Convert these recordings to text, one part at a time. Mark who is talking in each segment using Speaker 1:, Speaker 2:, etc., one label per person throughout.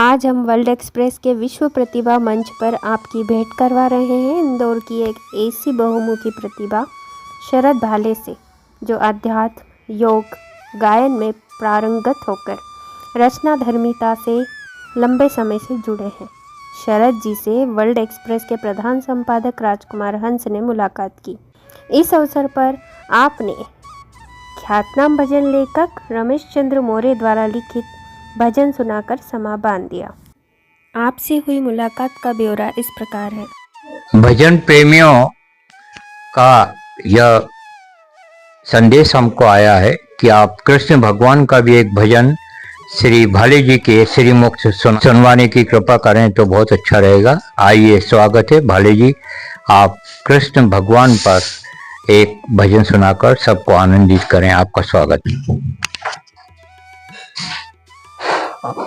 Speaker 1: आज हम world express के विश्व प्रतिभा मंच पर आपकी भेंट करवा रहे हैं इंदौर की एक ऐसी बहुमुखी प्रतिभा शरद भाले से, जो अध्यात्म, योग, गायन में पारंगत होकर रचनाधर्मिता से लंबे समय से जुड़े हैं। शरद जी से वर्ल्ड एक्सप्रेस के प्रधान संपादक राजकुमार हंस ने मुलाकात की। इस अवसर पर आपने ख्यातनाम भजन लेखक रमेश चंद्र मौर्य द्वारा लिखित भजन सुनाकर समा बांध दिया। आपसे हुई मुलाकात का ब्यौरा इस प्रकार है।
Speaker 2: भजन प्रेमियों का यह संदेश हमको आया है कि आप कृष्ण भगवान का भी एक भजन श्री भाले जी के श्रीमुख से सुनवाने की कृपा करें तो बहुत अच्छा रहेगा। आइए, स्वागत है भाले जी, आप कृष्ण भगवान पर एक भजन सुनाकर सबको आनंदित करें। आपका स्वागत।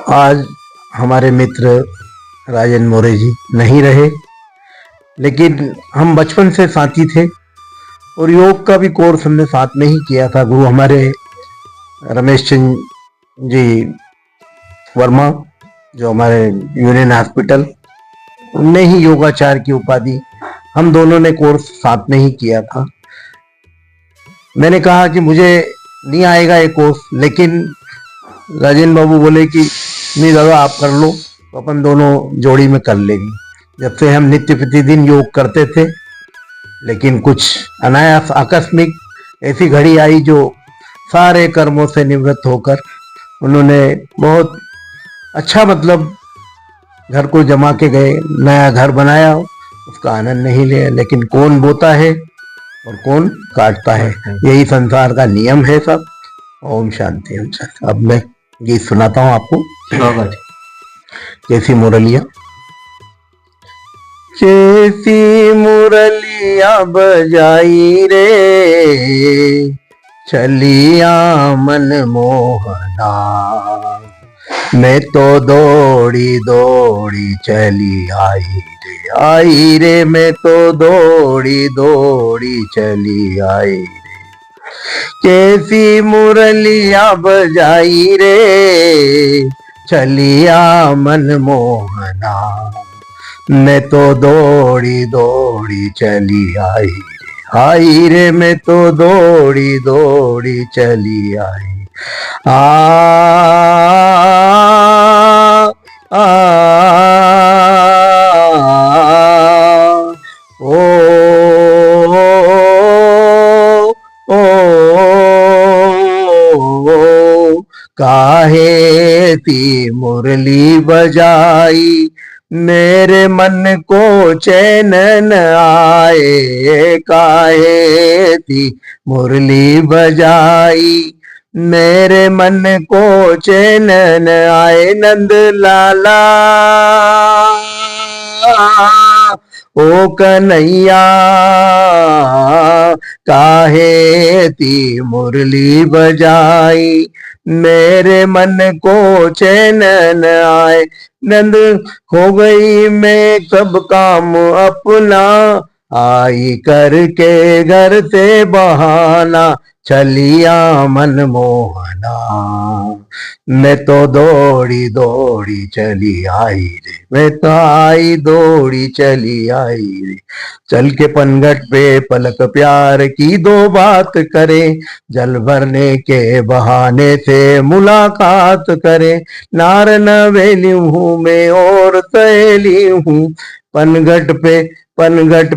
Speaker 3: आज हमारे मित्र राजन मौर्य जी नहीं रहे, लेकिन हम बचपन से साथी थे और योग का भी कोर्स हमने साथ में ही किया था। गुरु हमारे रमेश चंद्र जी वर्मा, जो हमारे यूनियन हॉस्पिटल, उनने ही योगाचार्य की उपाधि, हम दोनों ने कोर्स साथ में ही किया था। मैंने कहा कि मुझे नहीं आएगा ये कोर्स, लेकिन राजेंद्र बाबू बोले कि नहीं दादा आप कर लो, तो अपन दोनों जोड़ी में कर लेंगे। जब से हम नित्य प्रतिदिन योग करते थे, लेकिन कुछ अनायास आकस्मिक ऐसी घड़ी आई जो सारे कर्मों से निवृत्त होकर उन्होंने बहुत अच्छा घर को जमा के गए, नया घर बनाया, उसका आनंद नहीं लिया। लेकिन कौन बोता है और कौन काटता है, यही संसार का नियम है सब। ओम शांति ओम शांति। अब मैं गीत सुनाता हूँ आपको। कैसी मुरलिया, कैसी मुरलिया बजाई रे, चलिया मन मोहना, मैं तो दौड़ी दौड़ी चली आई रे, मैं तो दौड़ी दौड़ी चली आई रे। कैसी मुरलिया बजाई रे, चलिया मन मोहना, मैं तो दौड़ी दौड़ी चली आई रे, मैं तो दौड़ी दौड़ी चली आई। आ, आ, ओ, काहे ती मुरली बजाई, मेरे मन को चैन न आए। काहे ती मुरली बजाई, मेरे मन को चैन न आए। नंद लाला ओ कन्हैया, काहे ती मुरली बजाई, मेरे मन को चैन न आए। नंद हो गई मैं सब काम अपना, आई करके घर से बहाना, चलिया मन मोहना, मैं तो दौड़ी दौड़ी चली आई रे, मैं तो आई दौड़ी चली आई रे। चल के पनघट पे पलक प्यार की दो बात करे, जल भरने के बहाने से मुलाकात करे। नार नवेली हूँ मैं और सहेली हूँ, पनघट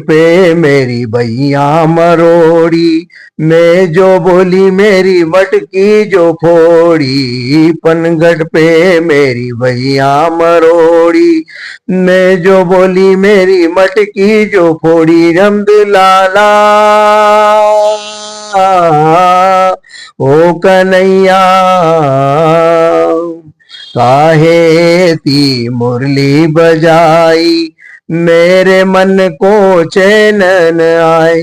Speaker 3: पे मेरी भैया मरोड़ी, मैं जो बोली मेरी मटकी जो फोड़ी। पनघट पे मेरी भैया मरोड़ी, मैं जो बोली मेरी मटकी जो फोड़ी। रमद लाला ओ कन्हैया, काहे ती मुरली बजाई, मेरे मन को चैन न आए।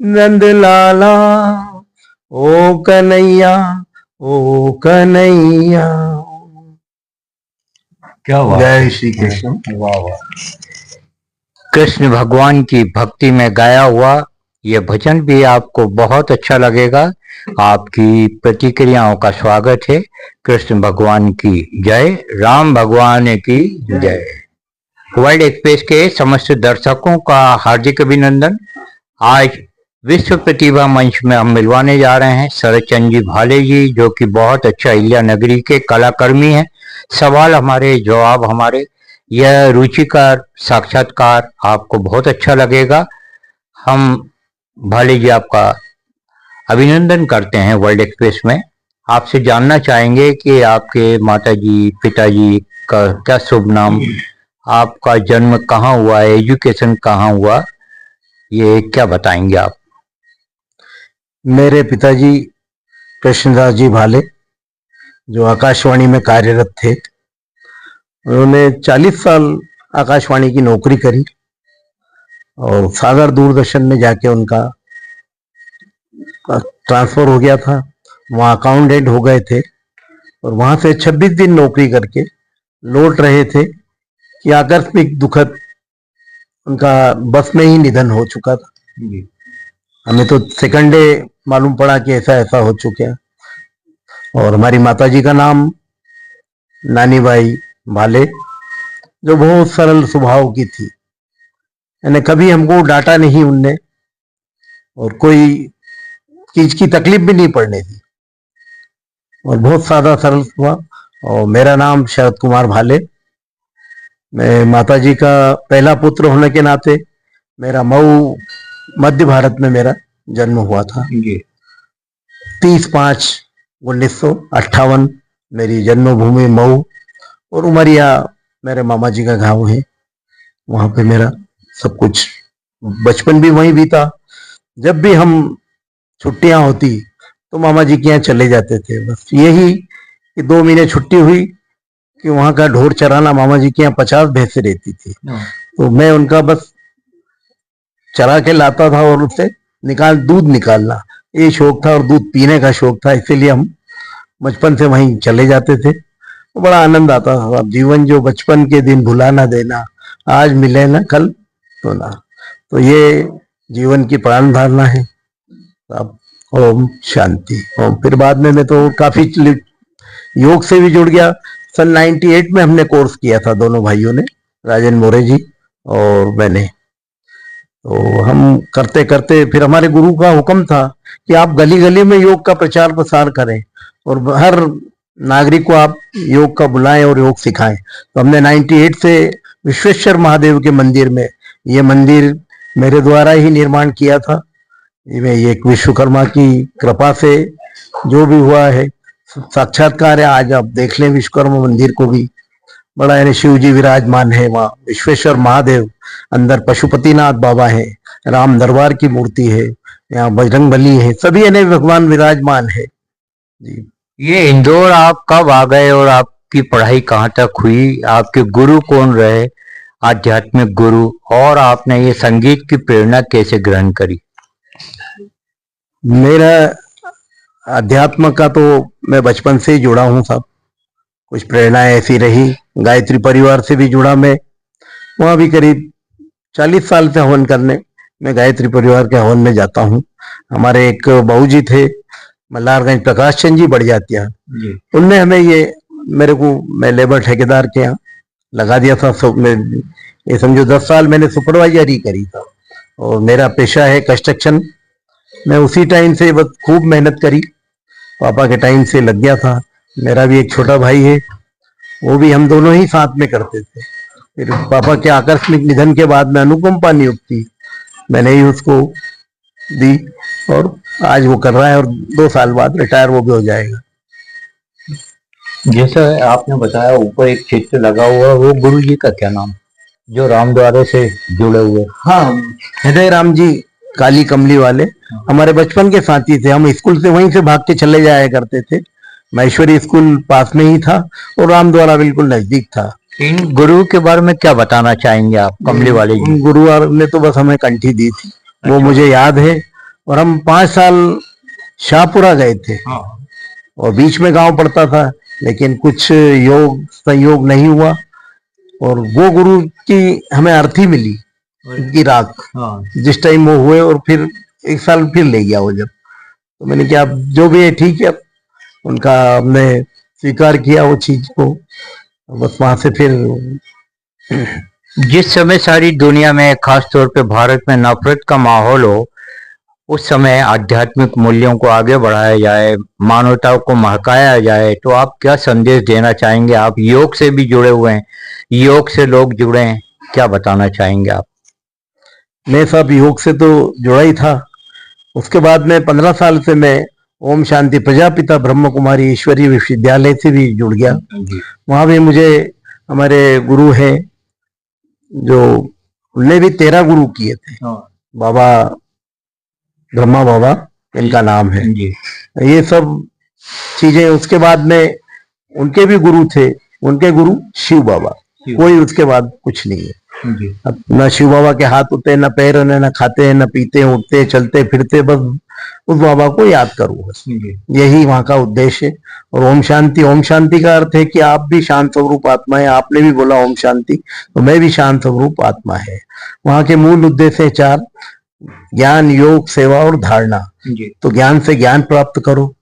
Speaker 3: नंद लाला ओ कन्हैया, ओ कन्हैया।
Speaker 2: क्या बात।
Speaker 3: जय श्री कृष्ण।
Speaker 2: वाह वाह। कृष्ण भगवान की भक्ति में गाया हुआ ये भजन भी आपको बहुत अच्छा लगेगा। आपकी प्रतिक्रियाओं का स्वागत है। कृष्ण भगवान की जय, राम भगवान की जय। वर्ल्ड एक्सप्रेस के समस्त दर्शकों का हार्दिक अभिनंदन। आज विश्व प्रतिभा मंच में हम मिलवाने जा रहे हैं शरद चंद्र जी भाले जी, जो कि बहुत अच्छा अहिल्या नगरी के कलाकर्मी हैं। सवाल हमारे, जवाब हमारे, यह रुचिकर साक्षात्कार आपको बहुत अच्छा लगेगा। हम भाले जी आपका अभिनंदन करते हैं वर्ल्ड एक्सप्रेस में। आपसे जानना चाहेंगे कि आपके माताजी पिताजी का क्या शुभ नाम, आपका जन्म कहाँ हुआ, एजुकेशन कहाँ हुआ, ये क्या बताएंगे आप?
Speaker 3: मेरे पिताजी कृष्णदास जी भाले, जो आकाशवाणी में कार्यरत थे, उन्होंने 40 साल आकाशवाणी की नौकरी करी और सागर दूरदर्शन में जाके उनका ट्रांसफर हो गया था। वहाँ अकाउंटेंट हो गए थे और वहां से 26 दिन नौकरी करके लौट रहे थे कि आकस्मिक दुखद उनका बस में ही निधन हो चुका था। हमें तो सेकंड डे मालूम पड़ा कि ऐसा ऐसा हो चुका है। और हमारी माताजी का नाम नानीबाई भाले, जो बहुत सरल स्वभाव की थी, यानी कभी हमको डांटा नहीं उनने और कोई चीज की तकलीफ भी नहीं पड़ने दी और बहुत सादा सरल स्वभाव। और मेरा नाम शरद कुमार भाले। मैं माताजी का पहला पुत्र होने के नाते मेरा मऊ मध्य भारत में मेरा जन्म हुआ था। 30/5/1958 मेरी जन्मभूमि मऊ और उमरिया मेरे मामा जी का गांव है। वहां पे मेरा सब कुछ बचपन भी वहीं बीता। जब भी हम छुट्टियां होती तो मामा जी के यहाँ चले जाते थे। बस यही कि 2 महीने छुट्टी हुई कि वहां का ढोर चराना, मामा जी के यहाँ 50 भैंसे रहती थी, तो मैं उनका बस चरा के लाता था और उससे दूध निकालना ये शौक था और दूध पीने का शौक था। इसीलिए हम बचपन से वहीं चले जाते थे। तो बड़ा आनंद आता था। अब जीवन जो बचपन के दिन भुला ना देना, आज मिले ना कल तो ना, तो ये जीवन की प्राण धारणा है। अब ओम शांति ओम। फिर बाद में मैं तो काफी योग से भी जुड़ गया। सन 98 में हमने कोर्स किया था दोनों भाइयों ने, राजन मोरे जी और मैंने। तो हम करते करते फिर हमारे गुरु का हुक्म था कि आप गली गली में योग का प्रचार प्रसार करें और हर नागरिक को आप योग का बुलाएं और योग सिखाएं। तो हमने 98 से विश्वेश्वर महादेव के मंदिर में, ये मंदिर मेरे द्वारा ही निर्माण किया था। ये एक विश्वकर्मा की कृपा से जो भी हुआ है साक्षात्कार है। आज आप देख लें विश्वकर्मा मंदिर को भी, बड़ा यानी शिव जी विराजमान है वहाँ, विश्वेश्वर महादेव, अंदर पशुपतिनाथ बाबा है, राम दरबार की मूर्ति है, यहाँ बजरंग बली है, सभी यानी भगवान विराजमान है जी।
Speaker 2: ये इंदौर आप कब आ गए और आपकी पढ़ाई कहाँ तक हुई? आपके गुरु कौन रहे, आध्यात्मिक गुरु, और आपने ये संगीत की प्रेरणा कैसे ग्रहण करी?
Speaker 3: मेरा अध्यात्म का तो मैं बचपन से ही जुड़ा हूँ साहब। कुछ प्रेरणाएं ऐसी रही। गायत्री परिवार से भी जुड़ा मैं, वहां भी करीब 40 साल से हवन करने मैं गायत्री परिवार के हवन में जाता हूँ। हमारे एक बाबूजी थे मल्हारगंज, प्रकाश चंद जी बढ़ियातिया, उनने हमें मैं लेबर ठेकेदार के यहाँ लगा दिया था। ये समझो 10 साल मैंने सुपरवाइजरी करी था और मेरा पेशा है कंस्ट्रक्शन। मैं उसी टाइम से बस खूब मेहनत करी, पापा के टाइम से लग गया था। मेरा भी एक छोटा भाई है, वो भी हम दोनों ही साथ में करते थे। फिर पापा के आकस्मिक निधन के बाद में अनुकंपा नियुक्ति मैंने ही उसको दी और आज वो कर रहा है और 2 साल बाद रिटायर वो भी हो जाएगा।
Speaker 2: जैसा आपने बताया ऊपर एक चित्र लगा हुआ, वो गुरु जी का क्या नाम, जो राम द्वारे से जुड़े हुए?
Speaker 3: हाँ, हृदय राम जी काली कमली वाले हमारे बचपन के साथी थे। हम स्कूल से वहीं से भाग के चले जाया करते थे। महेश्वरी स्कूल पास में ही था और राम द्वारा बिल्कुल नजदीक था।
Speaker 2: इन गुरु के बारे में क्या बताना चाहेंगे आप, कमली वाले जी?
Speaker 3: गुरु ने तो बस हमें कंठी दी थी, वो मुझे याद है। और हम 5 साल शाहपुरा गए थे और बीच में गांव पड़ता था, लेकिन कुछ योग संयोग नहीं हुआ और वो गुरु की हमें अर्थी मिली, उनकी राख जिस टाइम वो हुए। और फिर एक साल फिर ले गया वो जब, तो मैंने कहा अब जो भी है ठीक है, अब उनका हमने स्वीकार किया वो चीज को, बस वहां से फिर
Speaker 2: जिस समय सारी दुनिया में खास तौर पे भारत में नफरत का माहौल हो, उस समय आध्यात्मिक मूल्यों को आगे बढ़ाया जाए, मानवता को महकाया जाए, तो आप क्या संदेश देना चाहेंगे? आप योग से भी जुड़े हुए हैं, योग से लोग जुड़े हैं, क्या बताना चाहेंगे आप?
Speaker 3: मैं सब योग से तो जुड़ा ही था। उसके बाद में 15 साल से मैं ओम शांति प्रजापिता ब्रह्म कुमारी ईश्वरीय विश्वविद्यालय से भी जुड़ गया। वहां भी मुझे हमारे गुरु है जो, उनने भी 13 गुरु किए थे। बाबा ब्रह्मा बाबा इनका नाम है। ये सब चीजें, उसके बाद में उनके भी गुरु थे, उनके गुरु शिव बाबा, कोई उसके बाद कुछ नहीं है। अब न शिव बाबा के हाथ होते हैं, न पैर है, न खाते हैं, न पीते हैं, उठते चलते फिरते, बस उस बाबा को याद करो, बस यही वहां का उद्देश्य है। और ओम शांति का अर्थ है कि आप भी शांत स्वरूप आत्मा है। आपने भी बोला ओम शांति, तो मैं भी शांत स्वरूप आत्मा है। वहां के मूल उद्देश्य 4: ज्ञान, योग, सेवा और धारणा। तो ज्ञान से ज्ञान प्राप्त करो,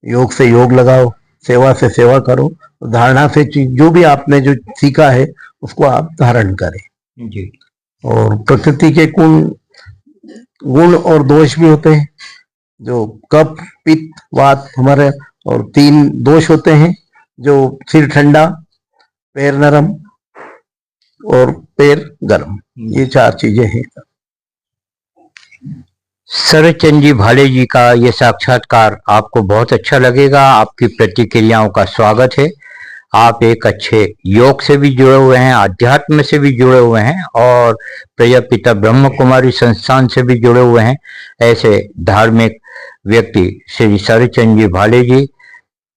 Speaker 3: योग से योग लगाओ, सेवा से सेवा करो, धारणा से जो भी आपने जो सीखा है उसको आप धारण करें। और प्रकृति के गुण और दोष भी होते हैं, जो कफ, पित्त, वात हमारे, और 3 दोष होते हैं, जो सिर ठंडा, पैर नरम और पैर गर्म, ये 4 चीजें हैं।
Speaker 2: शरदचंद्र जी भाले जी का ये साक्षात्कार आपको बहुत अच्छा लगेगा। आपकी प्रतिक्रियाओं का स्वागत है। आप एक अच्छे योग से भी जुड़े हुए हैं, आध्यात्म से भी जुड़े हुए हैं और प्रजापिता ब्रह्म कुमारी संस्थान से भी जुड़े हुए हैं। ऐसे धार्मिक व्यक्ति श्री शरदचंद्र जी भाले जी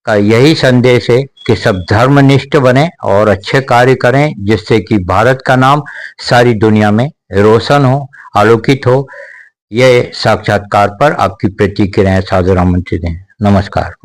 Speaker 2: का यही संदेश है कि सब धर्मनिष्ठ बने और अच्छे कार्य करें, जिससे कि भारत का नाम सारी दुनिया में रोशन हो, आलोकित हो। यह साक्षात्कार पर आपकी प्रतिक्रियाएं सादर आमंत्रित हैं। नमस्कार।